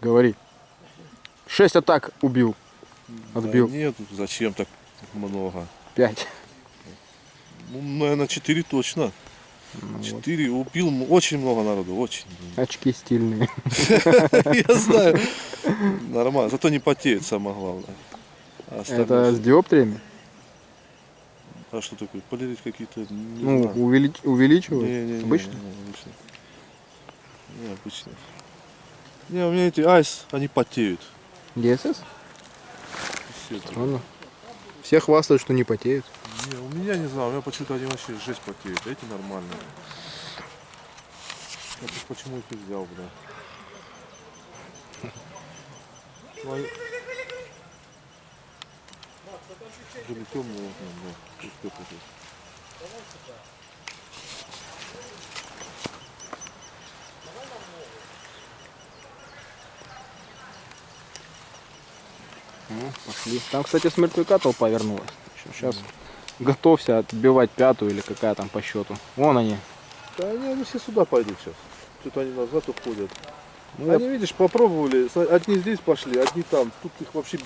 Говори. 6 атак убил. Отбил. Да нет, зачем так много? 5. Ну, наверное, 4 точно. 4 убил очень много народу, очень. Очки стильные. Я знаю. Нормально. Зато не потеют, самое главное. А Это с остальное... диоптриями? А что такое? Полирить какие-то, не Ну, знаю. увеличивают? Не, Обычно? обычно. Не, обычно. Не, у меня эти айс, они потеют. ДСС? Все это. Ладно. Все хвастают, что не потеют. Не, у меня не знаю, у меня почему-то они вообще жесть потеют, а эти нормальные. Я тут почему их и взял, бля. Ну, они... Были темные, да, тут теплые. Ну, пошли. Там, кстати, с мертвяка толпа вернулась. Сейчас готовься отбивать 5-ю или какая там по счету. Вон они. Да они все сюда пойдут сейчас. Что-то они назад уходят. Ну, я Они, видишь, попробовали. Одни здесь пошли, одни там. Тут их вообще без